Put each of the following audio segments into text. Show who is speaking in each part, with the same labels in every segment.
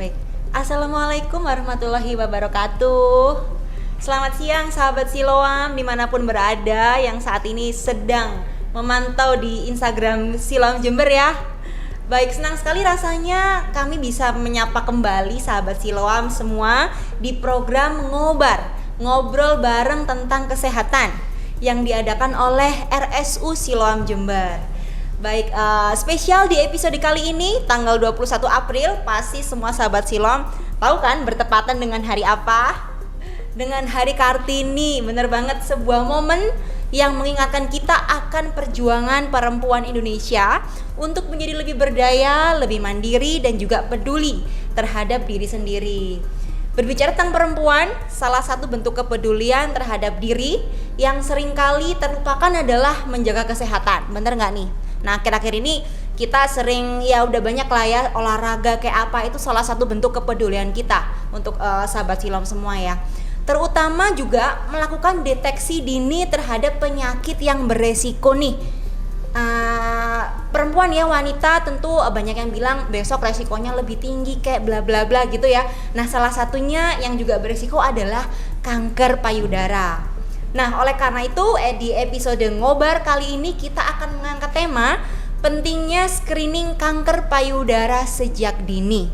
Speaker 1: Baik. Assalamualaikum warahmatullahi wabarakatuh. Selamat siang sahabat Siloam dimanapun berada yang saat ini sedang memantau di Instagram Siloam Jember ya. Baik, senang sekali rasanya kami bisa menyapa kembali sahabat Siloam semua di program Ngobrol bareng tentang kesehatan yang diadakan oleh RSU Siloam Jember. Baik, spesial di episode kali ini tanggal 21 April, pasti semua sahabat Siloam tahu kan bertepatan dengan hari apa? Dengan Hari Kartini. Bener banget, sebuah momen yang mengingatkan kita akan perjuangan perempuan Indonesia untuk menjadi lebih berdaya, lebih mandiri dan juga peduli terhadap diri sendiri. Berbicara tentang perempuan, salah satu bentuk kepedulian terhadap diri yang seringkali terlupakan adalah menjaga kesehatan. Bener nggak nih? Nah, akhir-akhir ini kita sering ya udah banyak lah ya olahraga kayak apa, itu salah satu bentuk kepedulian kita untuk sahabat Siloam semua ya. Terutama juga melakukan deteksi dini terhadap penyakit yang beresiko nih. Perempuan ya, wanita tentu banyak yang bilang besok resikonya lebih tinggi kayak bla bla bla gitu ya. Nah, salah satunya yang juga beresiko adalah kanker payudara. Nah, oleh karena itu di episode Ngobar kali ini kita akan mengangkat tema pentingnya screening kanker payudara sejak dini.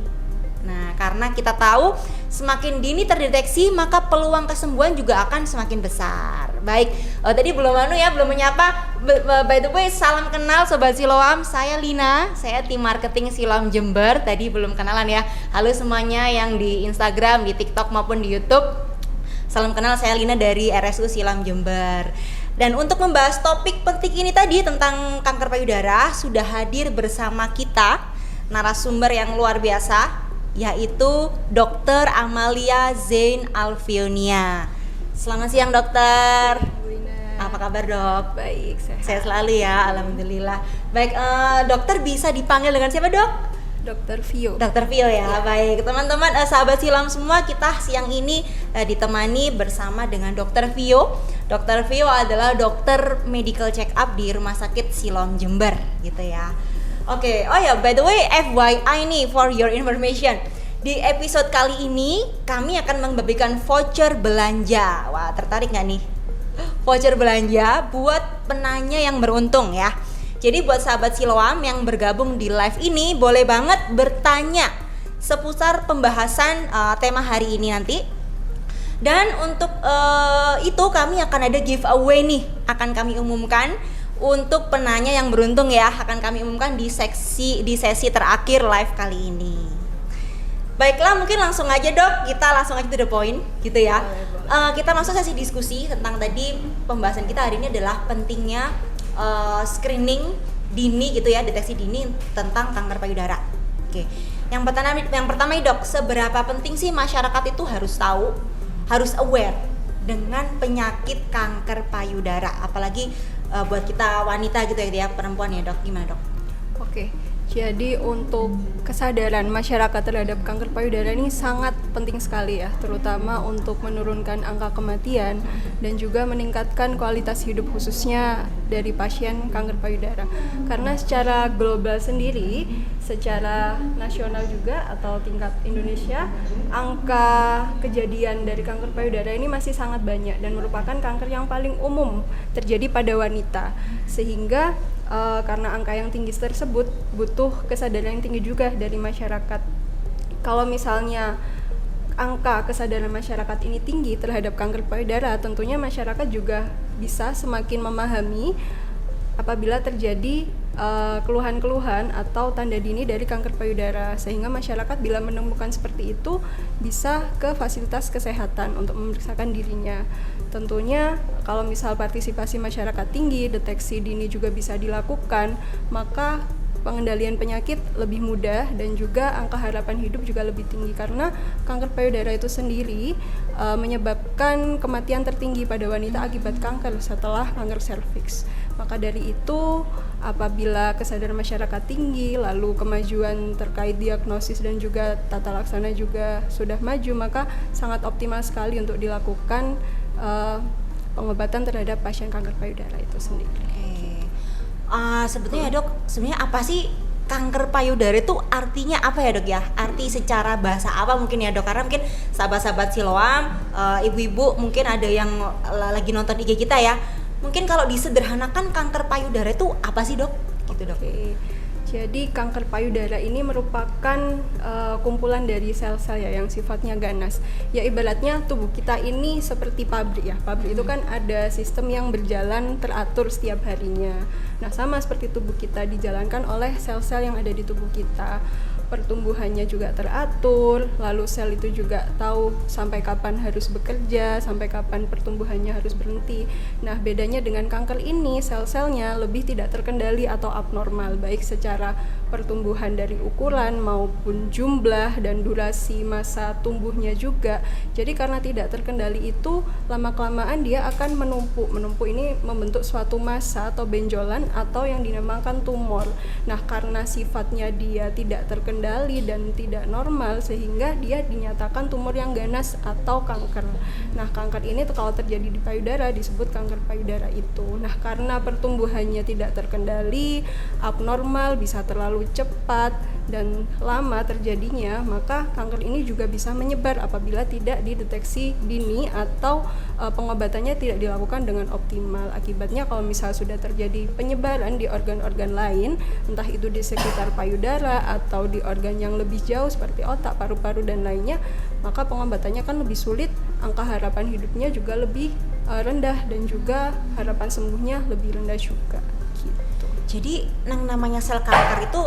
Speaker 1: Nah, karena kita tahu semakin dini terdeteksi maka peluang kesembuhan juga akan semakin besar. Baik, tadi belum menyapa. By the way, salam kenal Sobat Siloam, saya Lina, saya tim marketing Siloam Jember. Tadi belum kenalan ya. Halo semuanya yang di Instagram, di TikTok maupun di YouTube. Salam kenal, saya Lina dari RSU Siloam Jember. Dan untuk membahas topik penting ini tadi tentang kanker payudara, sudah hadir bersama kita narasumber yang luar biasa, yaitu Dr. Amalia Zain Alfionia. Selamat siang dokter. Apa kabar dok?
Speaker 2: Baik,
Speaker 1: sehat selalu ya, alhamdulillah. Baik, dokter bisa dipanggil dengan siapa dok?
Speaker 2: Dokter Vio.
Speaker 1: Dokter Vio ya. Baik, teman-teman sahabat Siloam semua, kita siang ini ditemani bersama dengan Dokter Vio. Dokter Vio adalah dokter medical check up di Rumah Sakit Siloam Jember gitu ya. Oke, oh ya, by the way, FYI nih for your information. Di episode kali ini kami akan membagikan voucher belanja. Wah, tertarik nggak nih? Voucher belanja buat penanya yang beruntung ya. Jadi buat sahabat Siloam yang bergabung di live ini boleh banget bertanya seputar pembahasan tema hari ini nanti. Dan untuk itu kami akan ada giveaway nih, akan kami umumkan untuk penanya yang beruntung ya, akan kami umumkan di sesi terakhir live kali ini. Baiklah, mungkin langsung aja dok, kita langsung aja to the point gitu ya. Kita masuk sesi diskusi tentang tadi pembahasan kita hari ini adalah pentingnya screening dini gitu ya, deteksi dini tentang kanker payudara. Oke. Yang pertama nih dok, seberapa penting sih masyarakat itu harus tahu, harus aware dengan penyakit kanker payudara, apalagi buat kita wanita gitu ya, perempuan ya dok, gimana dok?
Speaker 2: Oke. Jadi untuk kesadaran masyarakat terhadap kanker payudara ini sangat penting sekali ya, terutama untuk menurunkan angka kematian dan juga meningkatkan kualitas hidup khususnya dari pasien kanker payudara. Karena secara global sendiri, secara nasional juga atau tingkat Indonesia, angka kejadian dari kanker payudara ini masih sangat banyak dan merupakan kanker yang paling umum terjadi pada wanita. Sehingga karena angka yang tinggi tersebut butuh kesadaran yang tinggi juga dari masyarakat. Kalau misalnya angka kesadaran masyarakat ini tinggi terhadap kanker payudara, tentunya masyarakat juga bisa semakin memahami apabila terjadi keluhan-keluhan atau tanda dini dari kanker payudara, sehingga masyarakat bila menemukan seperti itu bisa ke fasilitas kesehatan untuk memeriksakan dirinya. Tentunya kalau misal partisipasi masyarakat tinggi, deteksi dini juga bisa dilakukan, maka pengendalian penyakit lebih mudah dan juga angka harapan hidup juga lebih tinggi, karena kanker payudara itu sendiri menyebabkan kematian tertinggi pada wanita akibat kanker setelah kanker serviks. Maka dari itu, apabila kesadaran masyarakat tinggi, lalu kemajuan terkait diagnosis dan juga tata laksana juga sudah maju, maka sangat optimal sekali untuk dilakukan pengobatan terhadap pasien kanker payudara itu sendiri.
Speaker 1: Sebetulnya dok, sebenarnya apa sih kanker payudara itu artinya apa ya dok ya? Arti secara bahasa apa mungkin ya dok? Karena mungkin sahabat-sahabat Siloam, ibu-ibu mungkin ada yang lagi nonton IG kita ya. Mungkin kalau disederhanakan kanker payudara itu apa sih dok? Gitu dok.
Speaker 2: Jadi kanker payudara ini merupakan kumpulan dari sel-sel ya yang sifatnya ganas. Ya ibaratnya tubuh kita ini seperti pabrik ya. Pabrik itu kan ada sistem yang berjalan teratur setiap harinya. Nah sama seperti tubuh kita dijalankan oleh sel-sel yang ada di tubuh kita. Pertumbuhannya juga teratur, lalu sel itu juga tahu sampai kapan harus bekerja, sampai kapan pertumbuhannya harus berhenti. Nah, bedanya dengan kanker ini, sel-selnya lebih tidak terkendali atau abnormal, baik secara pertumbuhan dari ukuran maupun jumlah dan durasi masa tumbuhnya juga. Jadi karena tidak terkendali itu, lama-kelamaan dia akan menumpuk. Menumpuk ini membentuk suatu massa atau benjolan atau yang dinamakan tumor. Nah, karena sifatnya dia tidak terkendali dan tidak normal sehingga dia dinyatakan tumor yang ganas atau kanker. Nah, kanker ini kalau terjadi di payudara disebut kanker payudara itu. Nah, karena pertumbuhannya tidak terkendali, abnormal, bisa terlalu cepat dan lama terjadinya, maka kanker ini juga bisa menyebar apabila tidak dideteksi dini atau pengobatannya tidak dilakukan dengan optimal. Akibatnya kalau misal sudah terjadi penyebaran di organ-organ lain, entah itu di sekitar payudara atau di organ yang lebih jauh seperti otak, paru-paru dan lainnya, maka pengobatannya kan lebih sulit, angka harapan hidupnya juga lebih rendah dan juga harapan sembuhnya lebih rendah juga gitu.
Speaker 1: Jadi yang namanya sel kanker itu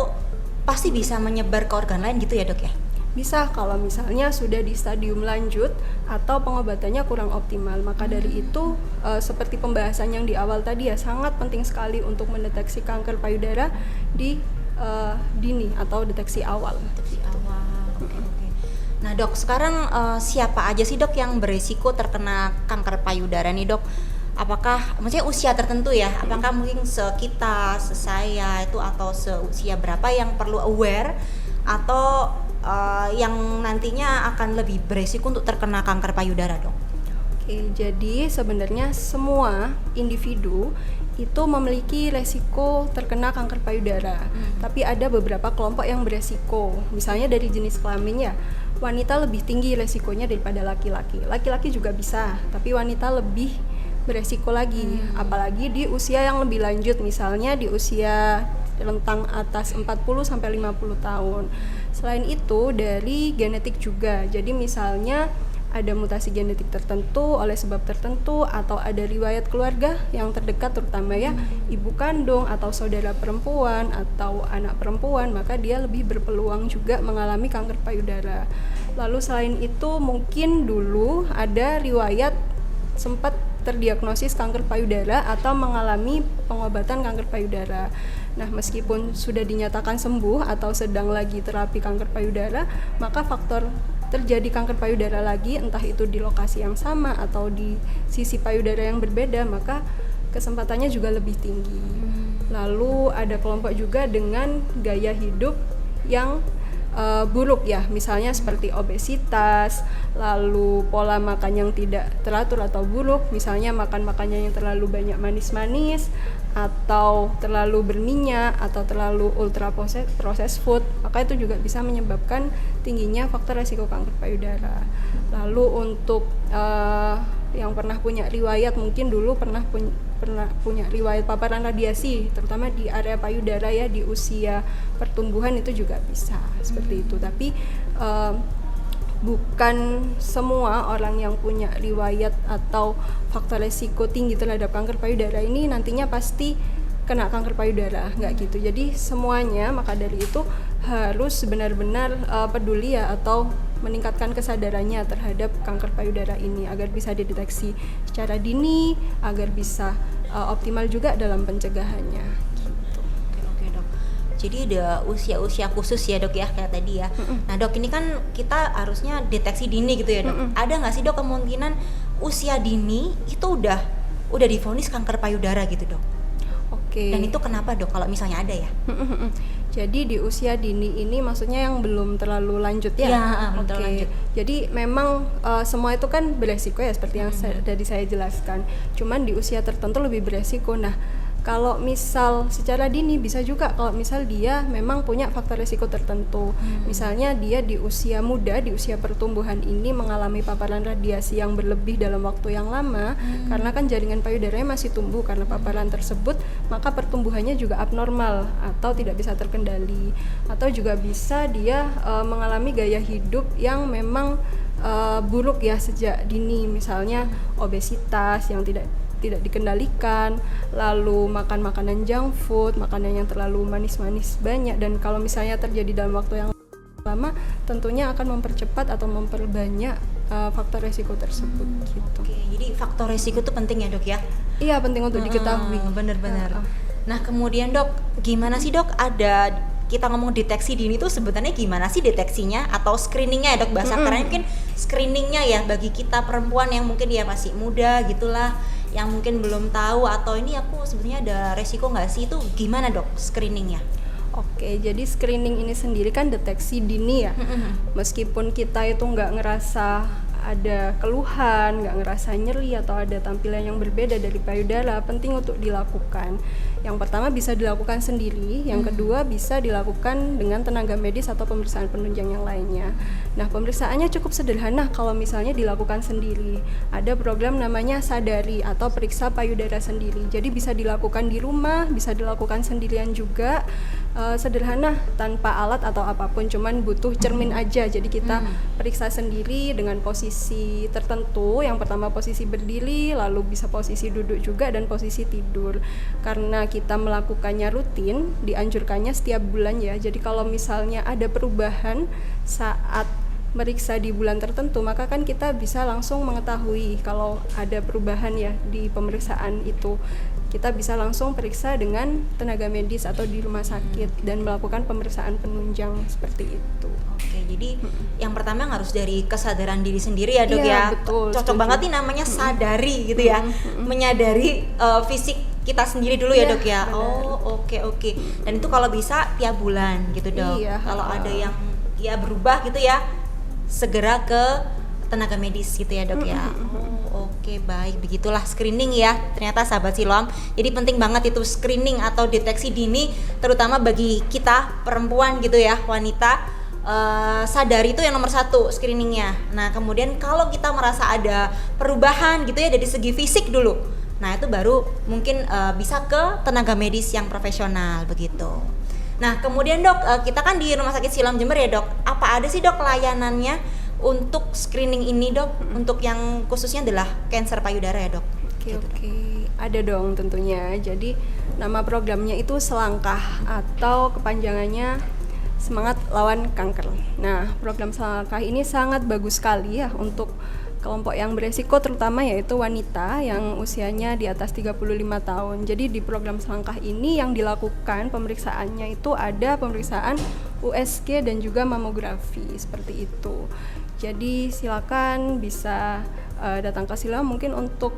Speaker 1: pasti bisa menyebar ke organ lain gitu ya dok ya?
Speaker 2: Bisa kalau misalnya sudah di stadium lanjut atau pengobatannya kurang optimal. Maka dari itu seperti pembahasan yang di awal tadi ya, sangat penting sekali untuk mendeteksi kanker payudara di dini atau deteksi awal.
Speaker 1: Deteksi awal. Oke. Nah dok, sekarang siapa aja sih dok yang beresiko terkena kanker payudara nih dok? Apakah maksudnya usia tertentu ya? Apakah mungkin sekita, saya itu atau seusia berapa yang perlu aware atau yang nantinya akan lebih beresiko untuk terkena kanker payudara dok?
Speaker 2: Oke, jadi sebenarnya semua individu itu memiliki resiko terkena kanker payudara. Tapi ada beberapa kelompok yang beresiko. Misalnya dari jenis kelamin ya, wanita lebih tinggi resikonya daripada laki-laki. Laki-laki juga bisa, tapi wanita lebih beresiko lagi, apalagi di usia yang lebih lanjut, misalnya di usia rentang atas 40 sampai 50 tahun. Selain itu dari genetik juga. Jadi misalnya ada mutasi genetik tertentu oleh sebab tertentu atau ada riwayat keluarga yang terdekat terutama ya ibu kandung atau saudara perempuan atau anak perempuan, maka dia lebih berpeluang juga mengalami kanker payudara. Lalu selain itu mungkin dulu ada riwayat sempat terdiagnosis kanker payudara atau mengalami pengobatan kanker payudara. Nah, meskipun sudah dinyatakan sembuh atau sedang lagi terapi kanker payudara, maka faktor terjadi kanker payudara lagi, entah itu di lokasi yang sama atau di sisi payudara yang berbeda, maka kesempatannya juga lebih tinggi. Lalu ada kelompok juga dengan gaya hidup yang buruk ya, misalnya seperti obesitas, lalu pola makan yang tidak teratur atau buruk, misalnya makan makannya yang terlalu banyak manis-manis atau terlalu berminyak atau terlalu ultra processed food, maka itu juga bisa menyebabkan tingginya faktor resiko kanker payudara. Lalu untuk yang pernah punya riwayat, mungkin dulu pernah punya riwayat paparan radiasi terutama di area payudara ya, di usia pertumbuhan itu juga bisa seperti itu. Tapi bukan semua orang yang punya riwayat atau faktor resiko tinggi terhadap kanker payudara ini nantinya pasti kena kanker payudara, nggak gitu. Jadi semuanya, maka dari itu harus benar-benar peduli ya atau meningkatkan kesadarannya terhadap kanker payudara ini agar bisa dideteksi secara dini, agar bisa optimal juga dalam pencegahannya gitu.
Speaker 1: Oke dok. Jadi ada usia-usia khusus ya dok ya, kayak tadi ya. Nah dok, ini kan kita harusnya deteksi dini gitu ya dok. Ada nggak sih dok kemungkinan usia dini itu udah divonis kanker payudara gitu dok?
Speaker 2: Oke.
Speaker 1: Dan itu kenapa dok kalau misalnya ada ya?
Speaker 2: Jadi di usia dini ini maksudnya yang belum terlalu lanjut ya?
Speaker 1: Iya, belum terlalu lanjut.
Speaker 2: Jadi memang semua itu kan beresiko ya seperti yang tadi saya jelaskan. Cuman di usia tertentu lebih beresiko. Nah, Kalau misal secara dini bisa juga kalau misal dia memang punya faktor risiko tertentu. Misalnya dia di usia muda, di usia pertumbuhan ini mengalami paparan radiasi yang berlebih dalam waktu yang lama, karena kan jaringan payudaranya masih tumbuh karena paparan tersebut, maka pertumbuhannya juga abnormal atau tidak bisa terkendali. Atau juga bisa dia mengalami gaya hidup yang memang buruk ya sejak dini, misalnya obesitas yang tidak dikendalikan, lalu makan makanan junk food, makanan yang terlalu manis-manis banyak, dan kalau misalnya terjadi dalam waktu yang lama tentunya akan mempercepat atau memperbanyak faktor resiko tersebut gitu.
Speaker 1: Oke, jadi faktor resiko itu penting ya dok ya?
Speaker 2: Iya, penting untuk diketahui.
Speaker 1: Bener-bener. Nah kemudian dok, gimana sih dok, ada kita ngomong deteksi dini itu sebenarnya gimana sih deteksinya atau screeningnya ya dok, bahasa kerennya mungkin screeningnya ya bagi kita perempuan yang mungkin dia masih muda gitulah, yang mungkin belum tahu atau ini aku sebenarnya ada resiko nggak sih, itu gimana dok screeningnya?
Speaker 2: Oke, jadi screening ini sendiri kan deteksi dini ya. Meskipun kita itu nggak ngerasa ada keluhan, nggak ngerasa nyeri atau ada tampilan yang berbeda dari payudara, penting untuk dilakukan. Yang pertama bisa dilakukan sendiri, yang kedua bisa dilakukan dengan tenaga medis atau pemeriksaan penunjang yang lainnya. Nah, pemeriksaannya cukup sederhana kalau misalnya dilakukan sendiri. Ada program namanya Sadari atau periksa payudara sendiri. Jadi bisa dilakukan di rumah, bisa dilakukan sendirian juga. Sederhana tanpa alat atau apapun, cuman butuh cermin aja. Jadi kita periksa sendiri dengan posisi tertentu. Yang pertama posisi berdiri, lalu bisa posisi duduk juga dan posisi tidur. Karena kita melakukannya rutin, dianjurkannya setiap bulan ya. Jadi kalau misalnya ada perubahan saat meriksa di bulan tertentu, maka kan kita bisa langsung mengetahui kalau ada perubahan ya di pemeriksaan itu. Kita bisa langsung periksa dengan tenaga medis atau di rumah sakit dan melakukan pemeriksaan penunjang seperti itu.
Speaker 1: Oke, jadi yang pertama harus dari kesadaran diri sendiri ya dok
Speaker 2: Iya,
Speaker 1: ya.
Speaker 2: betul,
Speaker 1: Cocok
Speaker 2: setuju.
Speaker 1: banget nih namanya sadari gitu ya, menyadari fisik kita sendiri dulu ya
Speaker 2: Iya,
Speaker 1: dok ya.
Speaker 2: benar.
Speaker 1: Oh oke. Dan itu kalau bisa tiap bulan gitu dok.
Speaker 2: Iya,
Speaker 1: Kalau ada yang ya berubah gitu ya, segera ke tenaga medis gitu ya dok ya. Oke, baik, begitulah screening ya ternyata sahabat Siloam. Jadi penting banget itu screening atau deteksi dini, terutama bagi kita perempuan gitu ya, wanita. Sadari itu yang nomor satu screeningnya. Nah kemudian kalau kita merasa ada perubahan gitu ya dari segi fisik dulu, nah itu baru mungkin bisa ke tenaga medis yang profesional begitu. Nah kemudian dok, kita kan di Rumah Sakit Siloam Jember ya dok, apa ada sih dok layanannya untuk screening ini dok, untuk yang khususnya adalah kanker payudara ya dok?
Speaker 2: Oke, ada dong tentunya. Jadi nama programnya itu Selangkah atau kepanjangannya Semangat Lawan Kanker. Nah, program Selangkah ini sangat bagus sekali ya untuk kelompok yang beresiko, terutama yaitu wanita yang usianya di atas 35 tahun. Jadi di program Selangkah ini yang dilakukan pemeriksaannya itu ada pemeriksaan USG dan juga mamografi seperti itu. Jadi silakan bisa datang ke Siloam. Mungkin untuk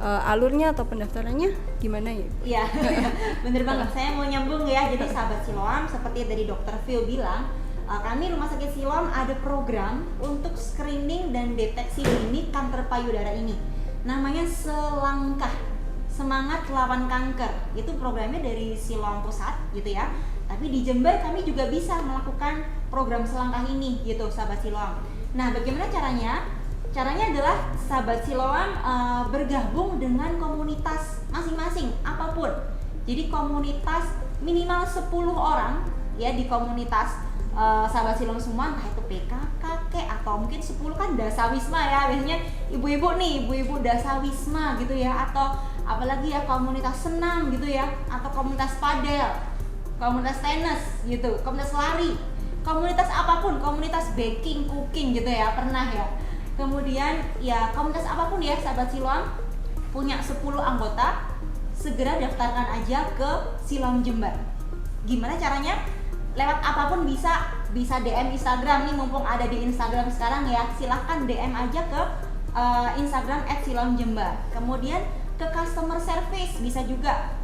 Speaker 2: alurnya atau pendaftarannya gimana ya?
Speaker 1: Iya, bener banget. Saya mau nyambung ya. Jadi sahabat Siloam, seperti dari Dokter Vio bilang, kami Rumah Sakit Siloam ada program untuk screening dan deteksi dini kanker payudara ini. Namanya Selangkah, Semangat Lawan Kanker. Itu programnya dari Siloam Pusat gitu ya. Tapi di Jember kami juga bisa melakukan program Selangkah ini gitu sahabat Siloam. Nah, bagaimana caranya? Caranya adalah sahabat Siloam bergabung dengan komunitas masing-masing apapun. Jadi komunitas minimal 10 orang ya di komunitas sahabat Siloam semua, entah itu PKK atau mungkin 10 kan dasawisma ya, biasanya ibu-ibu nih, ibu-ibu dasawisma gitu ya, atau apalagi ya komunitas senam gitu ya, atau komunitas padel, komunitas tenis gitu, komunitas lari, komunitas apapun, komunitas baking, cooking gitu ya, pernah ya. Kemudian ya komunitas apapun ya sahabat Siloam punya 10 anggota, segera daftarkan aja ke Siloam Jember. Gimana caranya? Lewat apapun bisa DM Instagram nih, mumpung ada di Instagram sekarang ya, silahkan DM aja ke Instagram @siloamjember. Kemudian ke customer service bisa juga,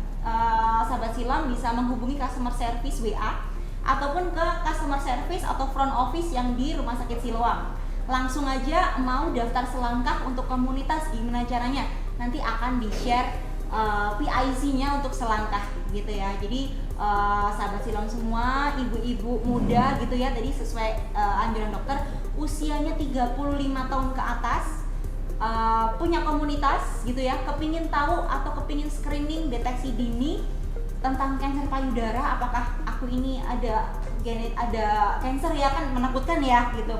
Speaker 1: sahabat Siloam bisa menghubungi customer service WA ataupun ke customer service atau front office yang di Rumah Sakit Siloam. Langsung aja mau daftar Selangkah untuk komunitas, gimana caranya? Nanti akan di-share PIC-nya untuk selangkah gitu ya. Jadi sahabat Siloam semua, ibu-ibu muda gitu ya, tadi sesuai anjuran dokter, usianya 35 tahun ke atas, punya komunitas gitu ya, kepingin tahu atau kepingin screening deteksi dini tentang kanker payudara, apakah aku ini ada kanker ya, kan menakutkan ya gitu.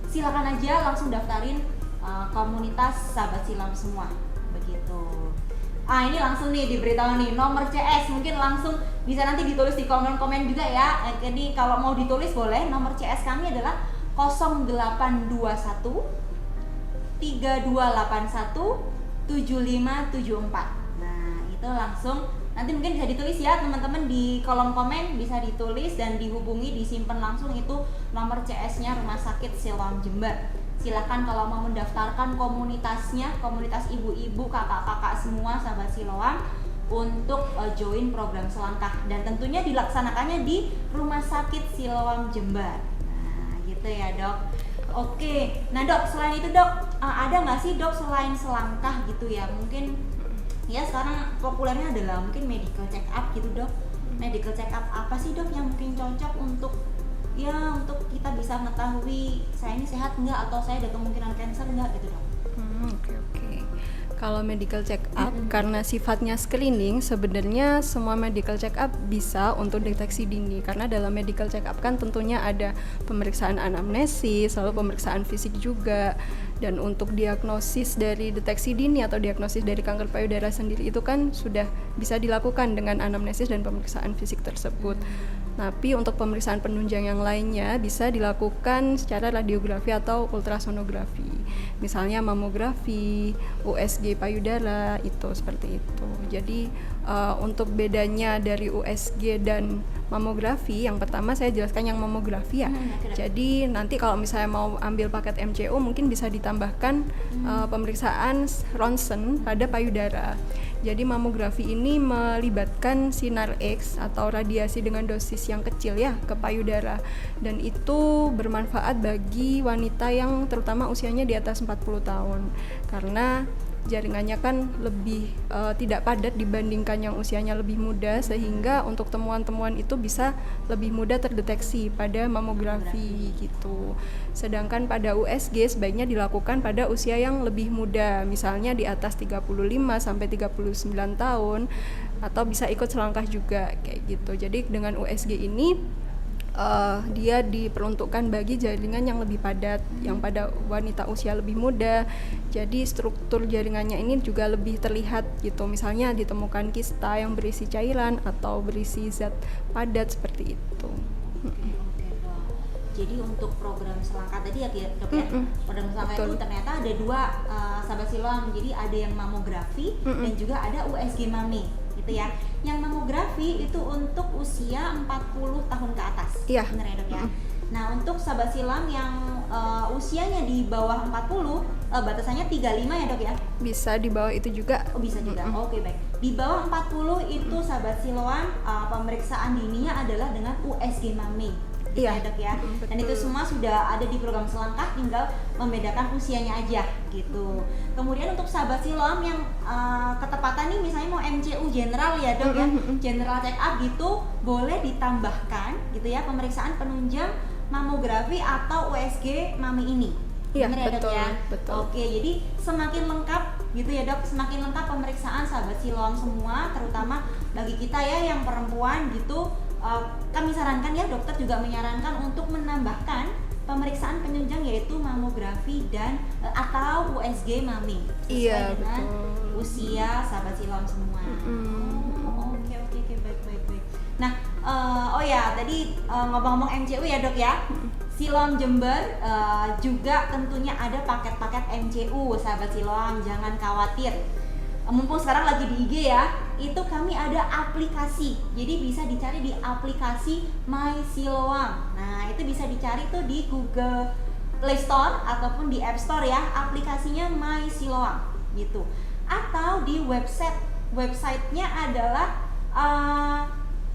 Speaker 1: Silakan aja langsung daftarin komunitas sahabat Siloam semua begitu. Ini langsung nih diberitahu nih nomor CS, mungkin langsung bisa nanti ditulis di komen-komen juga ya. Jadi kalau mau ditulis boleh, nomor CS kami adalah 0821 3281 7574. Nah, itu langsung nanti mungkin bisa ditulis ya teman-teman di kolom komen, bisa ditulis dan dihubungi, disimpan langsung itu nomor CS-nya Rumah Sakit Siloam Jember. Silakan kalau mau mendaftarkan komunitasnya, komunitas ibu-ibu, kakak-kakak semua sahabat Siloam untuk join program selangkah, dan tentunya dilaksanakannya di Rumah Sakit Siloam Jember. Nah, gitu ya dok. Oke, nah dok, selain itu dok, ada nggak sih dok selain selangkah gitu ya? Mungkin ya sekarang populernya adalah mungkin medical check up gitu dok. Medical check up apa sih dok yang mungkin cocok untuk kita bisa mengetahui saya ini sehat nggak atau saya ada kemungkinan kanker nggak gitu dok?
Speaker 2: Oke. Kalau medical check up karena sifatnya screening, sebenarnya semua medical check up bisa untuk deteksi dini, karena dalam medical check up kan tentunya ada pemeriksaan anamnesis, lalu pemeriksaan fisik juga, dan untuk diagnosis dari deteksi dini atau diagnosis dari kanker payudara sendiri itu kan sudah bisa dilakukan dengan anamnesis dan pemeriksaan fisik tersebut. Tapi untuk pemeriksaan penunjang yang lainnya bisa dilakukan secara radiografi atau ultrasonografi, misalnya mamografi, USG payudara, itu seperti itu. Jadi untuk bedanya dari USG dan mamografi, yang pertama saya jelaskan yang mamografi ya. Jadi nanti kalau misalnya mau ambil paket MCO mungkin bisa ditambahkan pemeriksaan ronsen pada payudara. Jadi mamografi ini melibatkan sinar X atau radiasi dengan dosis yang kecil ya ke payudara, dan itu bermanfaat bagi wanita yang terutama usianya di atas 40 tahun karena jaringannya kan lebih tidak padat dibandingkan yang usianya lebih muda, sehingga untuk temuan-temuan itu bisa lebih mudah terdeteksi pada mamografi gitu. Sedangkan pada USG sebaiknya dilakukan pada usia yang lebih muda, misalnya di atas 35 sampai 39 tahun, atau bisa ikut selangkah juga kayak gitu. Jadi dengan USG ini dia diperuntukkan bagi jaringan yang lebih padat, yang pada wanita usia lebih muda. Jadi struktur jaringannya ini juga lebih terlihat gitu. Misalnya ditemukan kista yang berisi cairan atau berisi zat padat seperti itu.
Speaker 1: Jadi untuk program selangkah tadi ya dok ya, program selangkah itu ternyata ada dua sahabat Siloam. Jadi ada yang mamografi dan juga ada USG mami gitu ya. Yang mamografi itu untuk usia 40 tahun ke atas.
Speaker 2: Iya.
Speaker 1: Benar ya dok ya. Nah untuk sahabat Siloam yang usianya di bawah 40, batasannya 35 ya dok ya?
Speaker 2: Bisa di bawah itu juga.
Speaker 1: Oh bisa juga, oke baik. Di bawah 40 itu sahabat Siloam pemeriksaan dininya adalah dengan USG mami.
Speaker 2: Iya
Speaker 1: dok ya. Dan itu semua sudah ada di program selangkah, tinggal membedakan usianya aja gitu. Kemudian untuk sahabat Siloam yang ketepatan nih misalnya mau MCU general ya dok ya, general check up gitu, boleh ditambahkan gitu ya pemeriksaan penunjang mamografi atau USG mami ini.
Speaker 2: Iya,
Speaker 1: benar ya dok ya?
Speaker 2: Betul.
Speaker 1: Oke, jadi semakin lengkap gitu ya dok, semakin lengkap pemeriksaan sahabat Siloam semua, terutama bagi kita ya yang perempuan gitu. Kami sarankan ya, dokter juga menyarankan untuk menambahkan pemeriksaan penunjang yaitu mamografi dan atau USG mami sesuai dengan usia sahabat Siloam semua. Oke, baik. Nah, tadi ngomong-ngomong MCU ya dok ya, Siloam Jember juga tentunya ada paket-paket MCU sahabat Siloam, jangan khawatir. Mumpung sekarang lagi di IG ya, itu kami ada aplikasi, jadi bisa dicari di aplikasi My Siloam. Nah itu bisa dicari tuh di Google Play Store ataupun di App Store ya, aplikasinya My Siloam gitu. Atau di websitenya adalah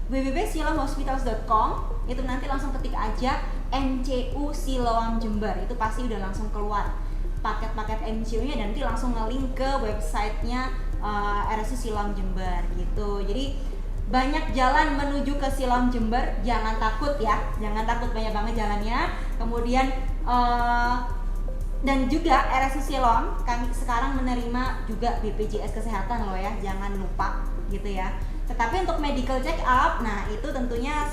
Speaker 1: www.siloamhospitals.com. Itu nanti langsung ketik aja MCU Siloam Jember, itu pasti udah langsung keluar paket-paket MCU-nya, dan nanti langsung nge-link ke websitenya RSU Siloam Jember gitu. Jadi banyak jalan menuju ke Siloam Jember, jangan takut ya, jangan takut, banyak banget jalannya. Kemudian dan juga RSU Siloam kami sekarang menerima juga BPJS Kesehatan loh ya, jangan lupa gitu ya. Tetapi untuk medical check up, nah itu tentunya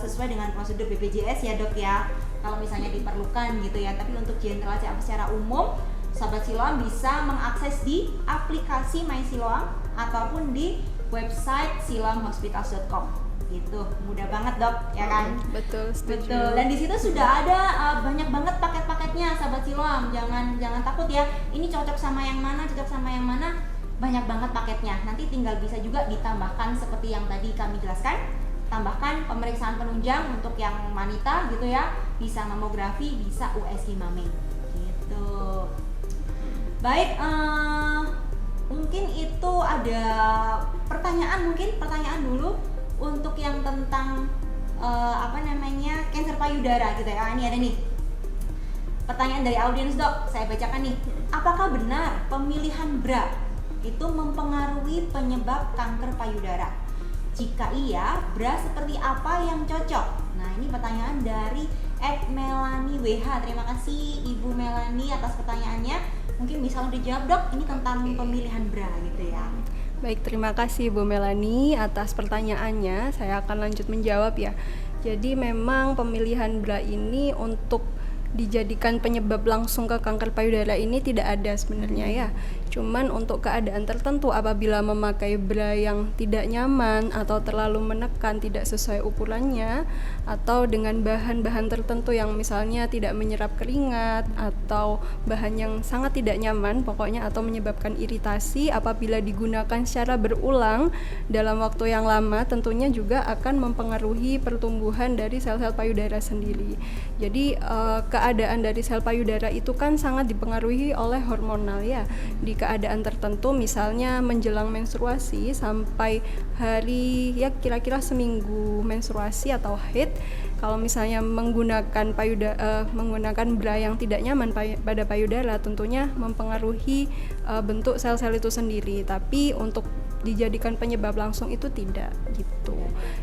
Speaker 1: sesuai dengan prosedur BPJS ya dok ya, kalau misalnya diperlukan gitu ya. Tapi untuk general check up secara umum, sahabat Siloam bisa mengakses di aplikasi My Siloam ataupun di website siloamhospitals.com gitu. Mudah banget dok ya kan?
Speaker 2: Betul, setuju.
Speaker 1: Betul. Dan di situ sudah ada banyak banget paket-paketnya sahabat Siloam. Jangan takut ya, ini cocok sama yang mana, banyak banget paketnya. Nanti tinggal bisa juga ditambahkan seperti yang tadi kami jelaskan, tambahkan pemeriksaan penunjang untuk yang wanita gitu ya, bisa mamografi, bisa USG mame gitu. Baik, mungkin itu ada pertanyaan dulu untuk yang tentang kanker payudara gitu ya. Ini ada nih pertanyaan dari audiens dok, saya bacakan nih. Apakah benar pemilihan bra itu mempengaruhi penyebab kanker payudara? Jika iya, bra seperti apa yang cocok? Nah, ini pertanyaan dari @Melani WH. Terima kasih Ibu Melani atas pertanyaannya. Mungkin bisa dijawab dok, ini tentang pemilihan bra gitu ya.
Speaker 2: Baik, terima kasih Bu Melani atas pertanyaannya. Saya akan lanjut menjawab ya. Jadi memang pemilihan bra ini untuk dijadikan penyebab langsung ke kanker payudara ini tidak ada sebenarnya ya. Cuman untuk keadaan tertentu apabila memakai bra yang tidak nyaman atau terlalu menekan, tidak sesuai ukurannya, atau dengan bahan-bahan tertentu yang misalnya tidak menyerap keringat atau bahan yang sangat tidak nyaman pokoknya, atau menyebabkan iritasi apabila digunakan secara berulang dalam waktu yang lama, tentunya juga akan mempengaruhi pertumbuhan dari sel-sel payudara sendiri. Jadi keadaan dari sel payudara itu kan sangat dipengaruhi oleh hormonal ya. Di keadaan tertentu misalnya menjelang menstruasi sampai hari ya kira-kira seminggu menstruasi atau haid, kalau misalnya menggunakan menggunakan bra yang tidak nyaman pada payudara, tentunya mempengaruhi bentuk sel-sel itu sendiri. Tapi untuk dijadikan penyebab langsung itu tidak gitu.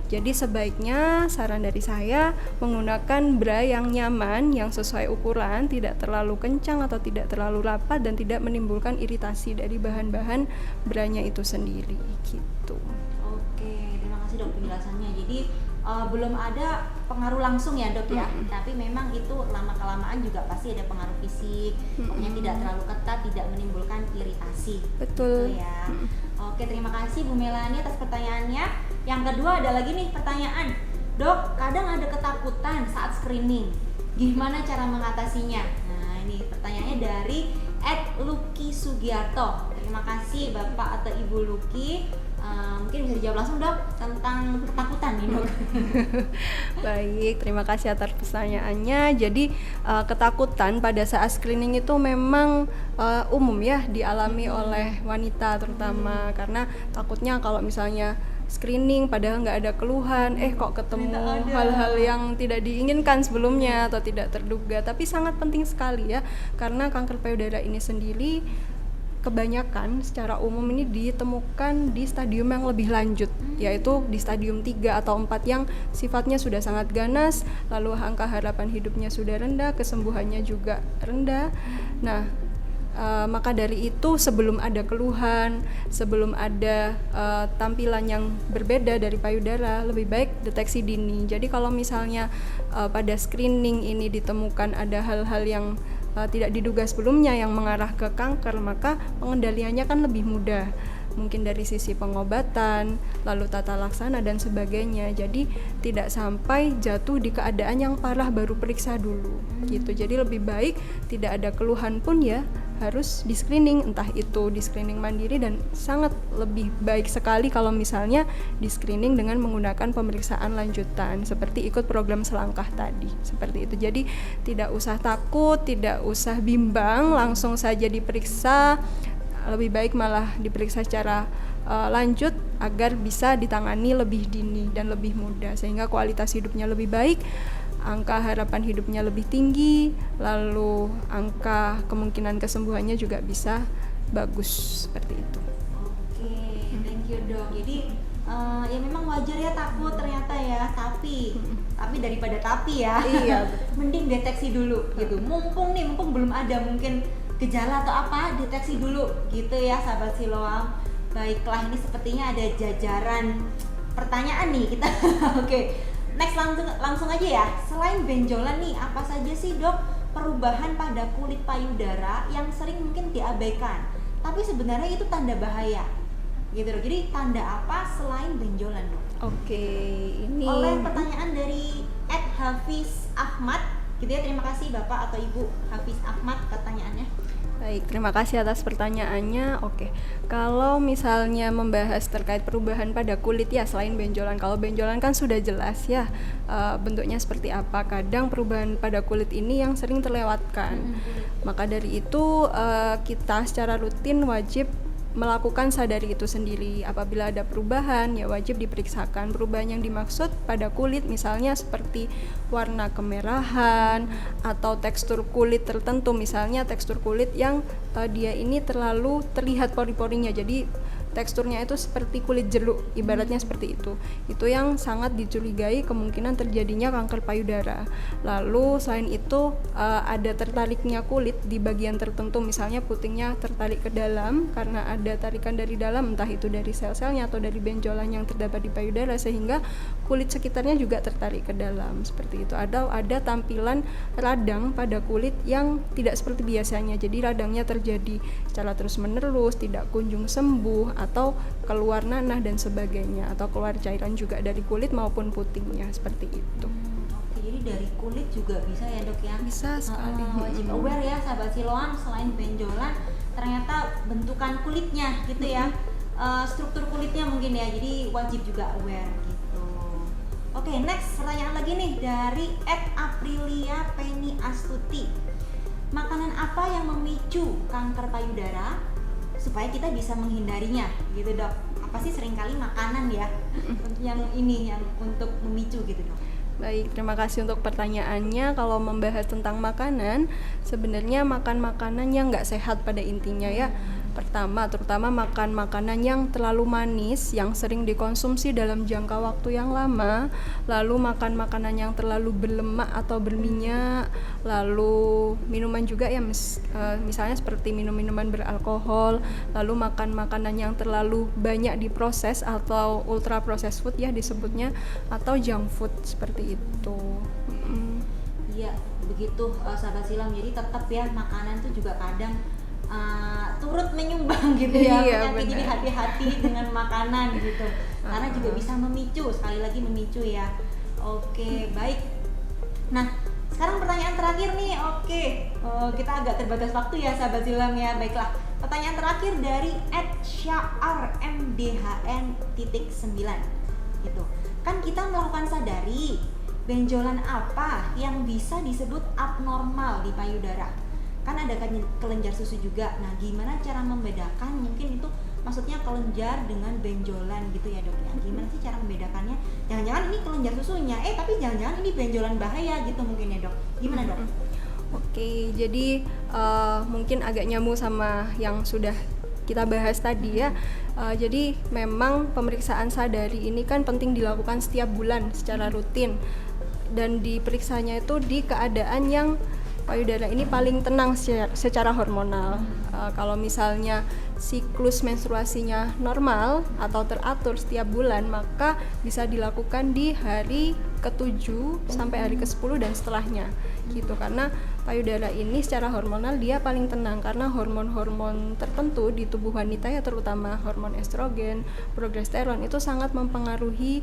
Speaker 2: Jadi sebaiknya saran dari saya menggunakan bra yang nyaman, yang sesuai ukuran, tidak terlalu kencang atau tidak terlalu rapat dan tidak menimbulkan iritasi dari bahan-bahan branya itu sendiri gitu.
Speaker 1: Oke, terima kasih dok penjelasannya. Jadi belum ada pengaruh langsung ya dok ya, tapi memang itu lama-kelamaan juga pasti ada pengaruh fisik, pokoknya tidak terlalu ketat, tidak menimbulkan iritasi.
Speaker 2: Betul.
Speaker 1: Gitu ya. Oke, terima kasih Bu Melani atas pertanyaannya. Yang kedua ada lagi nih pertanyaan, dok, kadang ada ketakutan saat screening, gimana cara mengatasinya? Nah ini pertanyaannya dari @Lucky Sugiarto. Terima kasih Bapak atau Ibu Lucky. Mungkin bisa dijawab langsung dok tentang ketakutan nih dok.
Speaker 2: Baik, terima kasih atas pertanyaannya. Jadi ketakutan pada saat screening itu memang umum ya dialami oleh wanita terutama, karena takutnya kalau misalnya screening padahal nggak ada keluhan, kok ketemu hal-hal yang tidak diinginkan sebelumnya atau tidak terduga. Tapi sangat penting sekali ya, karena kanker payudara ini sendiri kebanyakan secara umum ini ditemukan di stadium yang lebih lanjut, yaitu di stadium 3 atau 4 yang sifatnya sudah sangat ganas, lalu angka harapan hidupnya sudah rendah, kesembuhannya juga rendah. Nah, maka dari itu sebelum ada keluhan, sebelum ada tampilan yang berbeda dari payudara, lebih baik deteksi dini. Jadi kalau misalnya pada screening ini ditemukan ada hal-hal yang tidak diduga sebelumnya yang mengarah ke kanker, maka pengendaliannya kan lebih mudah, mungkin dari sisi pengobatan, lalu tata laksana dan sebagainya. Jadi tidak sampai jatuh di keadaan yang parah baru periksa dulu gitu. Jadi lebih baik tidak ada keluhan pun ya harus di screening, entah itu di screening mandiri, dan sangat lebih baik sekali kalau misalnya di screening dengan menggunakan pemeriksaan lanjutan seperti ikut program selangkah tadi, seperti itu. Jadi tidak usah takut, tidak usah bimbang, langsung saja diperiksa. Lebih baik malah diperiksa secara lanjut agar bisa ditangani lebih dini dan lebih mudah, sehingga kualitas hidupnya lebih baik, angka harapan hidupnya lebih tinggi, lalu angka kemungkinan kesembuhannya juga bisa bagus, seperti itu.
Speaker 1: Jadi ya memang wajar ya takut ternyata ya, tapi daripada tapi ya,
Speaker 2: Iya,
Speaker 1: mending deteksi dulu gitu. Mumpung belum ada mungkin gejala atau apa, deteksi dulu gitu ya sahabat Siloam. Baiklah, ini sepertinya ada jajaran pertanyaan nih kita. Oke, next langsung aja ya. Selain benjolan nih, apa saja sih dok perubahan pada kulit payudara yang sering mungkin diabaikan, tapi sebenarnya itu tanda bahaya gitu dok. Jadi tanda apa selain benjolan dok?
Speaker 2: Oke, ini
Speaker 1: Oleh pertanyaan dari @Hafiz Ahmad gitu ya. Terima kasih Bapak atau Ibu Hafiz Ahmad pertanyaannya.
Speaker 2: Baik, terima kasih atas pertanyaannya. Oke, kalau misalnya membahas terkait perubahan pada kulit ya selain benjolan, kalau benjolan kan sudah jelas ya bentuknya seperti apa. Kadang perubahan pada kulit ini yang sering terlewatkan. Maka dari itu kita secara rutin wajib melakukan sadari itu sendiri. Apabila ada perubahan ya wajib diperiksakan. Perubahan yang dimaksud pada kulit misalnya seperti warna kemerahan atau tekstur kulit tertentu, misalnya tekstur kulit yang dia ini terlalu terlihat pori-porinya, jadi teksturnya itu seperti kulit jeruk, ibaratnya seperti itu yang sangat dicurigai kemungkinan terjadinya kanker payudara. Lalu selain itu ada tertariknya kulit di bagian tertentu, misalnya putingnya tertarik ke dalam karena ada tarikan dari dalam, entah itu dari sel-selnya atau dari benjolan yang terdapat di payudara, sehingga kulit sekitarnya juga tertarik ke dalam seperti itu. Ada tampilan radang pada kulit yang tidak seperti biasanya, jadi radangnya terjadi secara terus-menerus, tidak kunjung sembuh, atau keluar nanah dan sebagainya, atau keluar cairan juga dari kulit maupun putingnya seperti itu.
Speaker 1: Oke, jadi dari kulit juga bisa ya dok ya?
Speaker 2: Bisa sekali.
Speaker 1: Wajib aware ya sahabat Siloam, selain benjolan ternyata bentukan kulitnya gitu ya, struktur kulitnya mungkin ya, jadi wajib juga aware gitu. Oke, next pertanyaan lagi nih dari @Aprilia Penny Astuti. Makanan apa yang memicu kanker payudara supaya kita bisa menghindarinya gitu dok? Apa sih seringkali makanan ya yang untuk memicu gitu dok?
Speaker 2: Baik, terima kasih untuk pertanyaannya. Kalau membahas tentang makanan, sebenarnya makan makanan yang nggak sehat pada intinya ya. Pertama, terutama makan makanan yang terlalu manis, yang sering dikonsumsi dalam jangka waktu yang lama. Lalu makan makanan yang terlalu berlemak atau berminyak. Lalu minuman juga ya, misalnya seperti minuman beralkohol. Lalu makan makanan yang terlalu banyak diproses atau ultra processed food ya disebutnya, atau junk food seperti itu.
Speaker 1: Iya, begitu sahabat Silam. Jadi tetap ya makanan tuh juga kadang turut menyumbang gitu ya, penyakit. Jadi hati-hati dengan makanan gitu, karena juga bisa memicu, sekali lagi memicu ya. Oke, baik. Nah, sekarang pertanyaan terakhir nih. Oke, kita agak terbatas waktu ya sahabat Silam ya. Baiklah, pertanyaan terakhir dari @syarmdhn.9 gitu. Kan kita melakukan sadari, benjolan apa yang bisa disebut abnormal di payudara? Kan ada kelenjar susu juga. Nah, gimana cara membedakan? Mungkin itu maksudnya kelenjar dengan benjolan gitu ya dok ya. Gimana sih cara membedakannya? Jangan-jangan ini kelenjar susunya, tapi jangan-jangan ini benjolan bahaya gitu mungkin ya dok. Gimana dok?
Speaker 2: Oke, jadi mungkin agak nyambung sama yang sudah kita bahas tadi ya. Jadi memang pemeriksaan sadari ini kan penting dilakukan setiap bulan secara rutin, dan diperiksanya itu di keadaan yang payudara ini paling tenang secara hormonal. Kalau misalnya siklus menstruasinya normal atau teratur setiap bulan, maka bisa dilakukan di hari ke-7 sampai hari ke-10 dan setelahnya gitu, karena payudara ini secara hormonal dia paling tenang karena hormon-hormon tertentu di tubuh wanita ya, terutama hormon estrogen, progesteron itu sangat mempengaruhi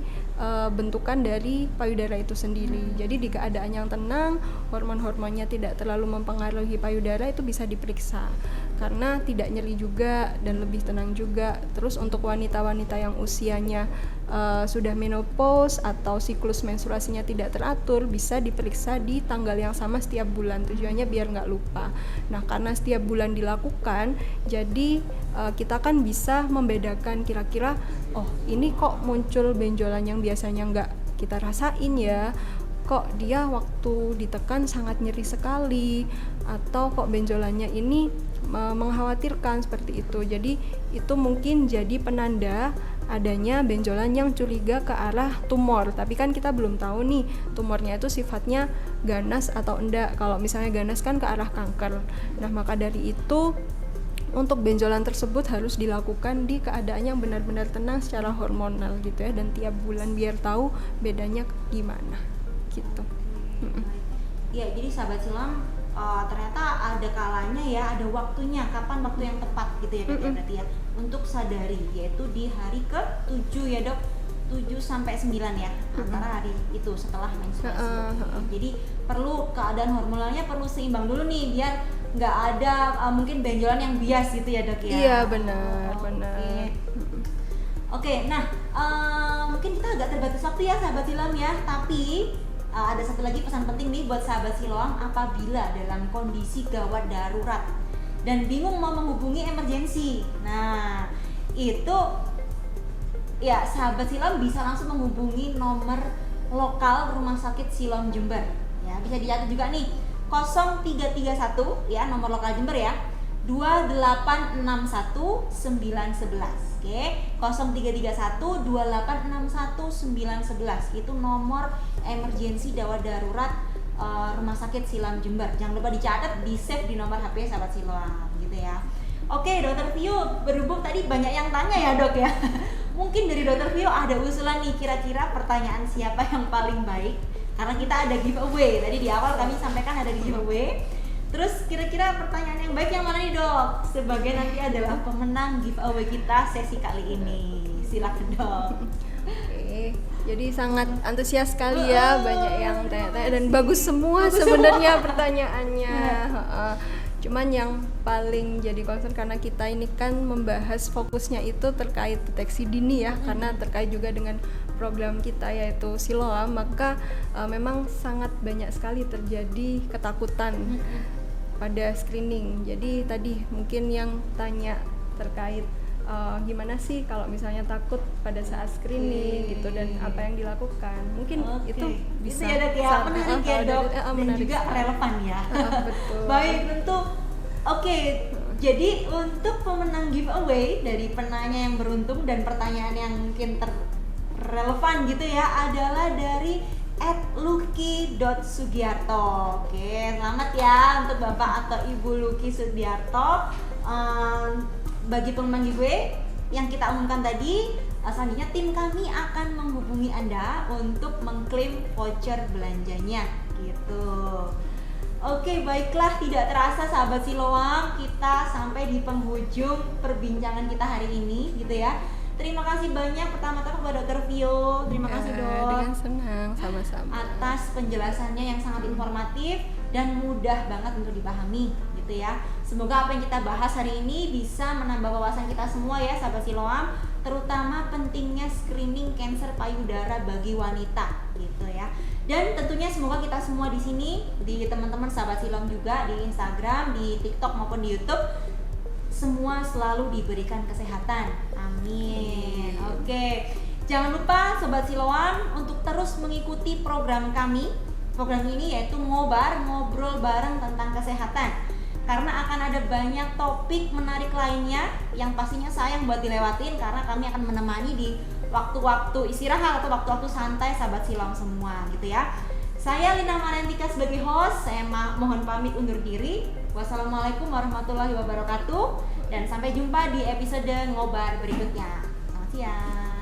Speaker 2: bentukan dari payudara itu sendiri. Jadi di keadaan yang tenang, hormon-hormonnya tidak terlalu mempengaruhi payudara, itu bisa diperiksa karena tidak nyeri juga dan lebih tenang juga. Terus untuk wanita-wanita yang usianya sudah menopause atau siklus menstruasinya tidak teratur, bisa diperiksa di tanggal yang sama setiap bulan, tujuannya biar nggak lupa. Nah, karena setiap bulan dilakukan, jadi kita kan bisa membedakan kira-kira, oh ini kok muncul benjolan yang biasanya nggak kita rasain ya, kok dia waktu ditekan sangat nyeri sekali, atau kok benjolannya ini mengkhawatirkan seperti itu. Jadi itu mungkin jadi penanda adanya benjolan yang curiga ke arah tumor. Tapi kan kita belum tahu nih tumornya itu sifatnya ganas atau enggak. Kalau misalnya ganas kan ke arah kanker. Nah, maka dari itu untuk benjolan tersebut harus dilakukan di keadaan yang benar-benar tenang secara hormonal gitu ya, dan tiap bulan biar tahu bedanya gimana gitu.
Speaker 1: Iya, jadi sahabat silam, ternyata ada kalanya ya, ada waktunya, kapan waktu yang tepat gitu ya Dok ya, berarti ya untuk sadari, yaitu di hari ke-7 ya Dok, 7 sampai 9 ya, antara hari itu setelah menstruasi. Jadi perlu keadaan hormonalnya perlu seimbang dulu nih, biar nggak ada mungkin benjolan yang bias gitu ya Dok ya.
Speaker 2: Iya, benar, benar.
Speaker 1: Oke, nah mungkin kita agak terbatas waktu ya sahabat silam ya, tapi ada satu lagi pesan penting nih buat sahabat silam. Apabila dalam kondisi gawat darurat dan bingung mau menghubungi emergensi, nah itu ya sahabat silam bisa langsung menghubungi nomor lokal Rumah Sakit Siloam Jember ya, bisa dicatat juga nih 0331 ya, nomor lokal Jember ya, 2861 911. Oke, 0331 2861 911 itu nomor emergensi gawat darurat Rumah Sakit Siloam Jember. Jangan lupa dicatat, di save di nomor HP sahabat silam gitu ya. Oke, Dokter Vio, berhubung tadi banyak yang tanya ya Dok ya. Mungkin dari Dokter Vio ada usulan nih, kira-kira pertanyaan siapa yang paling baik? Karena kita ada giveaway. Tadi di awal kami sampaikan ada giveaway. Terus kira-kira pertanyaan yang baik yang mana nih Dok? Sebagai nanti adalah pemenang giveaway kita sesi kali ini. Silakan Dok.
Speaker 2: Oke, jadi sangat antusias sekali ya, banyak yang tanya-tanya dan bagus semua sebenarnya pertanyaannya. Cuman yang paling jadi concern karena kita ini kan membahas fokusnya itu terkait deteksi dini ya, karena terkait juga dengan program kita yaitu Siloam, maka memang sangat banyak sekali terjadi ketakutan pada screening. Jadi tadi mungkin yang tanya terkait gimana sih kalau misalnya takut pada saat screening gitu, dan apa yang dilakukan, mungkin itu bisa
Speaker 1: itu ya Dok ya, menarik ya Dok, dan
Speaker 2: menarik
Speaker 1: juga
Speaker 2: sekali.
Speaker 1: relevan ya.
Speaker 2: Betul.
Speaker 1: Baik, tentu. Oke, jadi untuk pemenang giveaway dari penanya yang beruntung dan pertanyaan yang mungkin relevan gitu ya adalah dari @lucky.sugiarto. Oke, selamat ya untuk Bapak atau Ibu Lucky Sugiarto. Bagi pengumuman giveaway yang kita umumkan tadi, selanjutnya tim kami akan menghubungi Anda untuk mengklaim voucher belanjanya gitu. Oke, baiklah, tidak terasa sahabat Siloam, kita sampai di penghujung perbincangan kita hari ini gitu ya. Terima kasih banyak pertama-tama kepada Dr. Vio. Terima kasih Dok.
Speaker 2: Dengan senang, sama-sama.
Speaker 1: Atas penjelasannya yang sangat informatif dan mudah banget untuk dipahami gitu ya. Semoga apa yang kita bahas hari ini bisa menambah wawasan kita semua ya sahabat Siloam, terutama pentingnya screening kanker payudara bagi wanita gitu ya. Dan tentunya semoga kita semua di sini, di teman-teman sahabat Siloam juga di Instagram, di TikTok maupun di YouTube, semua selalu diberikan kesehatan. Amin. Oke. Jangan lupa sobat Siloam untuk terus mengikuti program kami. Program ini yaitu Ngobar, ngobrol bareng tentang kesehatan. Karena akan ada banyak topik menarik lainnya yang pastinya sayang buat dilewatin, karena kami akan menemani di waktu-waktu istirahat atau waktu-waktu santai sahabat Siloam semua gitu ya. Saya Lina Marentika sebagai host, saya mohon pamit undur diri. Wassalamualaikum warahmatullahi wabarakatuh, dan sampai jumpa di episode Ngobar berikutnya. Selamat siang.